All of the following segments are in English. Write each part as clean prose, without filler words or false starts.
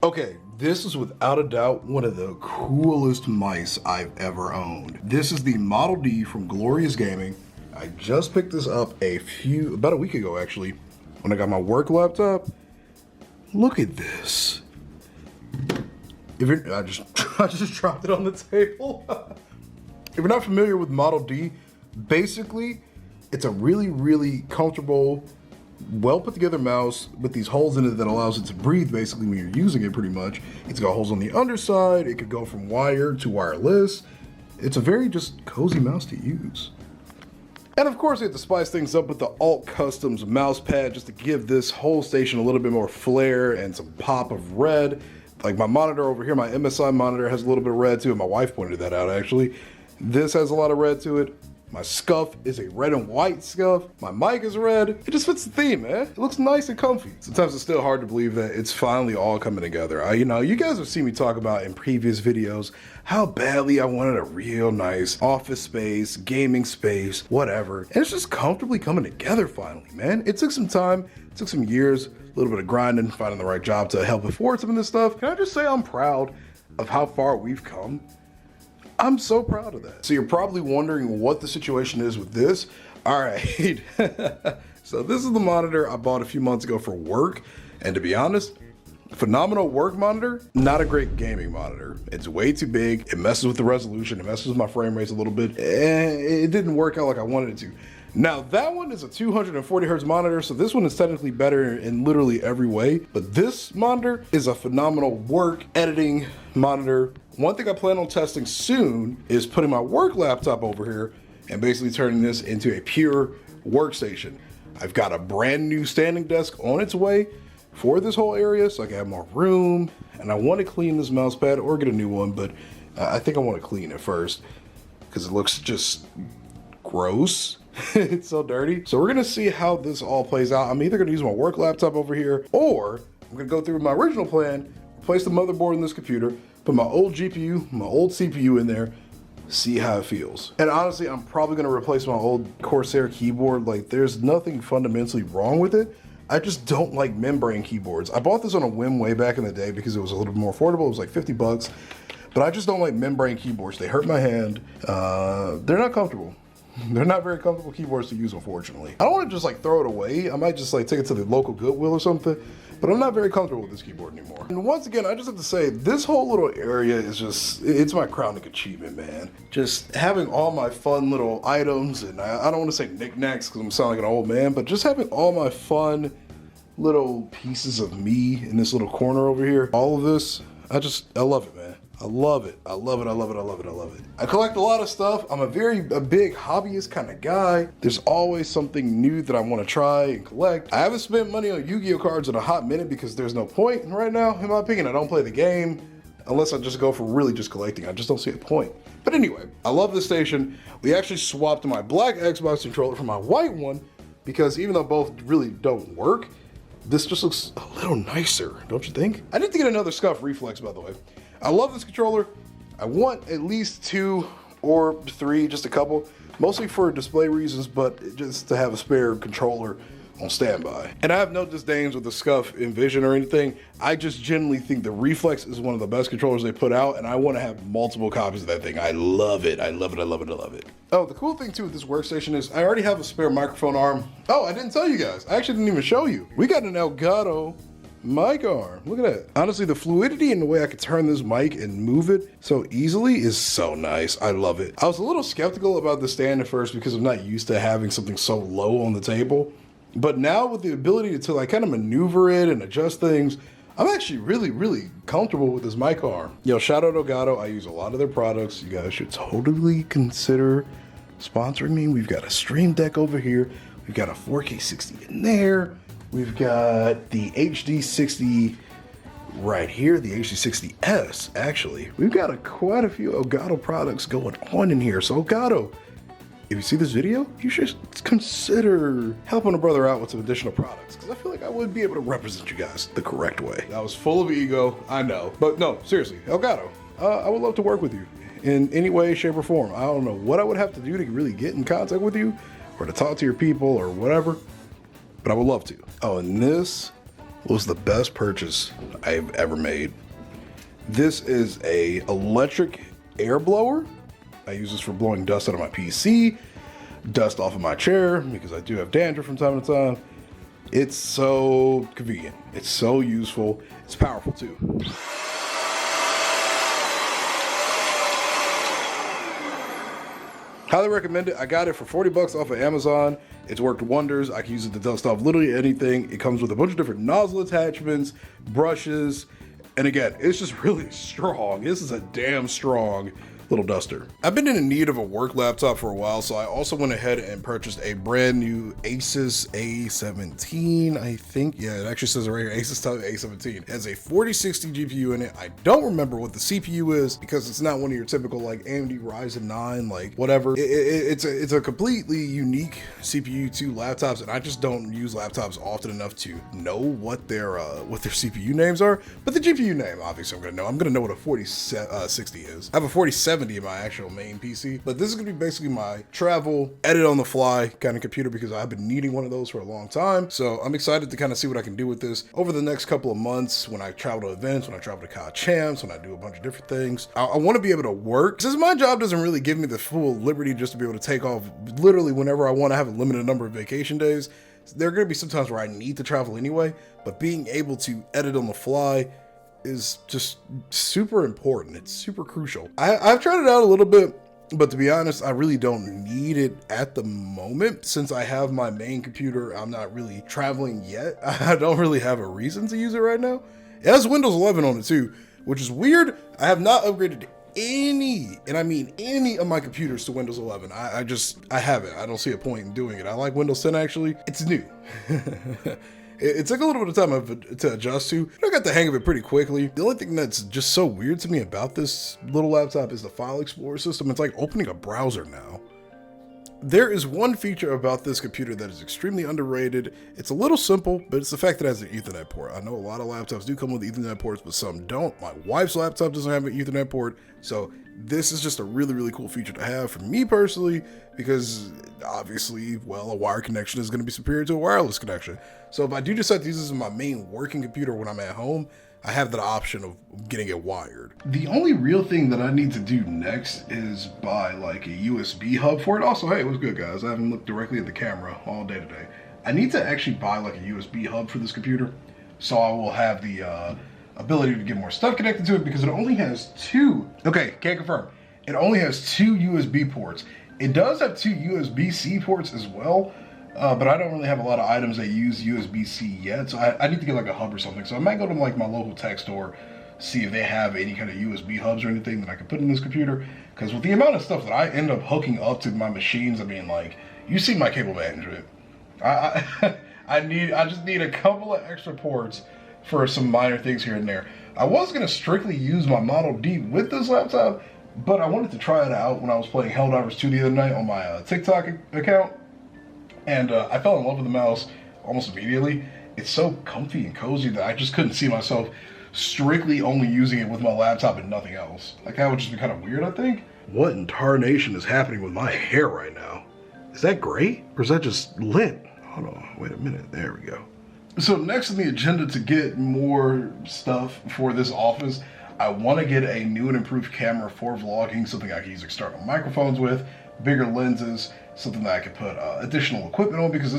Okay, this is without a doubt one of the coolest mice I've ever owned. This is the Model D from Glorious Gaming. I just picked this up about a week ago actually, when I got my work laptop. Look at this. I just dropped it on the table. If you're not familiar with Model D, basically, it's a really, really comfortable, well put together mouse with these holes in it that allows it to breathe basically when you're using it pretty much. It's got holes on the underside. It could go from wired to wireless. It's a very just cozy mouse to use. And of course, we have to spice things up with the Alt Customs mouse pad just to give this whole station a little bit more flair and some pop of red. Like my monitor over here, my MSI monitor has a little bit of red to it. My wife pointed that out actually. This has a lot of red to it. My scuff is a red and white scuff. My mic is red. It just fits the theme, man. It looks nice and comfy. Sometimes it's still hard to believe that it's finally all coming together. You guys have seen me talk about in previous videos how badly I wanted a real nice office space, gaming space, whatever. And it's just comfortably coming together finally, man. It took some time, it took some years, a little bit of grinding, finding the right job to help afford some of this stuff. Can I just say I'm proud of how far we've come? I'm so proud of that. So you're probably wondering what the situation is with this. All right, so this is the monitor I bought a few months ago for work. And to be honest, phenomenal work monitor, not a great gaming monitor. It's way too big. It messes with the resolution. It messes with my frame rates a little bit. And it didn't work out like I wanted it to. Now that one is a 240 hertz monitor, so this one is technically better in literally every way, but this monitor is a phenomenal work editing monitor. One thing I plan on testing soon is putting my work laptop over here and basically turning this into a pure workstation. I've got a brand new standing desk on its way for this whole area so I can have more room, and I want to clean this mouse pad or get a new one, but I think I want to clean it first because it looks just gross. It's so dirty. So we're gonna see how this all plays out. I'm either gonna use my work laptop over here, or I'm gonna go through my original plan, replace the motherboard in this computer, put my old GPU, my old CPU in there, see how it feels. And honestly, I'm probably gonna replace my old Corsair keyboard. Like, there's nothing fundamentally wrong with it. I just don't like membrane keyboards. I bought this on a whim way back in the day because it was a little bit more affordable. It was like 50 bucks, but I just don't like membrane keyboards. They hurt my hand. They're not comfortable. They're not very comfortable keyboards to use, unfortunately. I don't want to just like throw it away. I might just like take it to the local Goodwill or something, but I'm not very comfortable with this keyboard anymore. And once again, I just have to say, this whole little area is just, it's my crowning achievement, man. Just having all my fun little items, and I don't want to say knickknacks because I'm sounding like an old man, but just having all my fun little pieces of me in this little corner over here. All of this, I love it, man. I love it. I love it. I love it. I love it. I love it. I collect a lot of stuff. I'm a big hobbyist kind of guy. There's always something new that I want to try and collect. I haven't spent money on Yu-Gi-Oh cards in a hot minute because there's no point right now. In my opinion, I don't play the game unless I just go for really just collecting. I just don't see a point. But anyway, I love this station. We actually swapped my black Xbox controller for my white one because even though both really don't work, this just looks a little nicer, don't you think? I need to get another scuff reflex, by the way. I love this controller. I want at least 2 or 3, just a couple, mostly for display reasons, but just to have a spare controller on standby. And I have no disdains with the scuff Envision or anything. I just genuinely think the Reflex is one of the best controllers they put out, and I want to have multiple copies of that thing. I love it. I love it. I love it. I love it. Oh, the cool thing too with this workstation is I already have a spare microphone arm. Oh, I didn't tell you guys. I actually didn't even show you. We got an Elgato mic arm. Look at that. Honestly, the fluidity and the way I could turn this mic and move it so easily is so nice. I love it. I was a little skeptical about the stand at first because I'm not used to having something so low on the table. But now with the ability to like kind of maneuver it and adjust things, I'm actually really comfortable with this mic arm. Yo, shout out Elgato. I use a lot of their products. You guys should totally consider sponsoring me. We've got a Stream Deck over here. We've got a 4K 60 in there. We've got the HD60 right here, the HD60S, actually. We've got quite a few Elgato products going on in here. So Elgato, if you see this video, you should consider helping a brother out with some additional products, because I feel like I would be able to represent you guys the correct way. I was full of ego, I know. But no, seriously, Elgato, I would love to work with you in any way, shape, or form. I don't know what I would have to do to really get in contact with you or to talk to your people or whatever, but I would love to. Oh, and this was the best purchase I've ever made. This is a electric air blower. I use this for blowing dust out of my PC, dust off of my chair, because I do have dandruff from time to time. It's so convenient. It's so useful. It's powerful too. Highly recommend it. I got it for 40 bucks off of Amazon. It's worked wonders. I can use it to dust off literally anything. It comes with a bunch of different nozzle attachments, brushes, and again, it's just really strong. This is a damn strong little duster. I've been in need of a work laptop for a while, so I also went ahead and purchased a brand new Asus A17, I think. Yeah, it actually says it right here, Asus A17. It has a 4060 GPU in it. I don't remember what the CPU is because it's not one of your typical like AMD Ryzen 9, like whatever. It's a completely unique CPU to laptops, and I just don't use laptops often enough to know what their CPU names are. But the GPU name, obviously, I'm gonna know what a 4060 is. I have a 4070 in my actual main PC, but this is gonna be basically my travel, edit on the fly kind of computer because I've been needing one of those for a long time. So I'm excited to kind of see what I can do with this over the next couple of months when I travel to events, when I travel to COD Champs, when I do a bunch of different things. I want to be able to work, since my job doesn't really give me the full liberty just to be able to take off literally whenever I want. To have a limited number of vacation days. There are going to be some times where I need to travel anyway, but being able to edit on the fly is just super important. It's super crucial. I've tried it out a little bit, but to be honest, I really don't need it at the moment. Since I have my main computer, I'm not really traveling yet. I don't really have a reason to use it right now. It has Windows 11 on it too, which is weird. I have not upgraded any, and I mean any of my computers to Windows 11. I haven't. I don't see a point in doing it. I like Windows 10 actually. It's new. It took a little bit of time to adjust to, but I got the hang of it pretty quickly. The only thing that's just so weird to me about this little laptop is the file explorer system. It's like opening a browser now. There is one feature about this computer that is extremely underrated. It's a little simple, but it's the fact that it has an Ethernet port. I know a lot of laptops do come with Ethernet ports, but some don't. My wife's laptop doesn't have an Ethernet port, so this is just a really, really cool feature to have for me personally, because obviously, well, a wired connection is going to be superior to a wireless connection. So if I do decide to use this as my main working computer when I'm at home, I have that option of getting it wired. The only real thing that I need to do next is buy like a USB hub for it. Also, hey, what's good, guys? I haven't looked directly at the camera all day today. I need to actually buy like a USB hub for this computer, so I will have the ability to get more stuff connected to it, because it only has two. Okay, can't confirm. It only has two USB ports. It does have two USB-C ports as well, but I don't really have a lot of items that use USB-C yet, so I need to get like a hub or something. So I might go to like my local tech store, see if they have any kind of USB hubs or anything that I can put in this computer, because with the amount of stuff that I end up hooking up to my machines, I mean, like, you see my cable management. I just need a couple of extra ports for some minor things here and there. I was going to strictly use my Model D with this laptop, but I wanted to try it out when I was playing Helldivers 2 the other night on my TikTok account, and I fell in love with the mouse almost immediately. It's so comfy and cozy that I just couldn't see myself strictly only using it with my laptop and nothing else. Like, that would just be kind of weird, I think. What in tarnation is happening with my hair right now? Is that gray, or is that just lit? Hold on, wait a minute, there we go. So next on the agenda to get more stuff for this office, I want to get a new and improved camera for vlogging, something I can use external microphones with, bigger lenses, something that I can put additional equipment on, because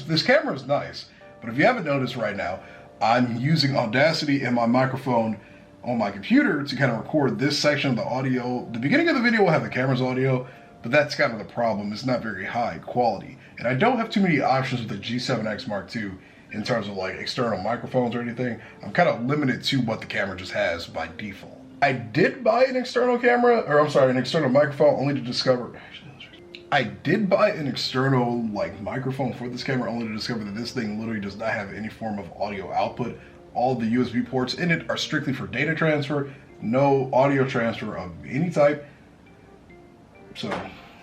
this camera is nice. But if you haven't noticed right now, I'm using Audacity and my microphone on my computer to kind of record this section of the audio. The beginning of the video will have the camera's audio, but that's kind of the problem. It's not very high quality. And I don't have too many options with the G7X Mark II in terms of like external microphones or anything. I'm kind of limited to what the camera just has by default. I did buy an external camera, or I'm sorry, an external microphone only to discover, I did buy an external like microphone for this camera only to discover that this thing literally does not have any form of audio output. All the USB ports in it are strictly for data transfer, no audio transfer of any type. So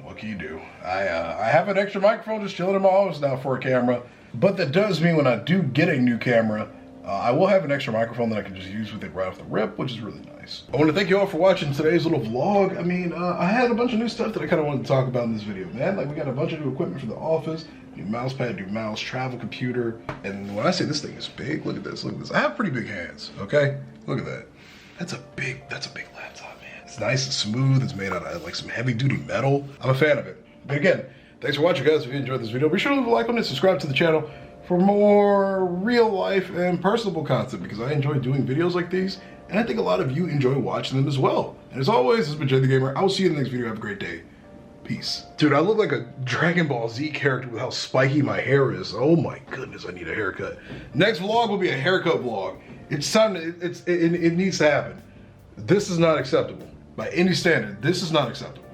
what can you do? I have an extra microphone just chilling in my office now for a camera, but that does mean when I do get a new camera, I will have an extra microphone that I can just use with it right off the rip, which is really nice. I want to thank you all for watching today's little vlog. I mean, I had a bunch of new stuff that I kind of wanted to talk about in this video, man. Like, we got a bunch of new equipment for the office, new mouse pad, new mouse, travel computer. And when I say this thing is big, look at this, look at this. I have pretty big hands, okay? Look at that. That's a big laptop, man. It's nice and smooth. It's made out of like some heavy duty metal. I'm a fan of it. But again, thanks for watching, guys. If you enjoyed this video, be sure to leave a like on it, subscribe to the channel for more real life and personable content, because I enjoy doing videos like these, and I think a lot of you enjoy watching them as well. And as always, this has been Jay the Gamer. I will see you in the next video. Have a great day. Peace. Dude, I look like a Dragon Ball Z character with how spiky my hair is. Oh my goodness, I need a haircut. Next vlog will be a haircut vlog. It's time, it needs to happen. This is not acceptable. By any standard, this is not acceptable.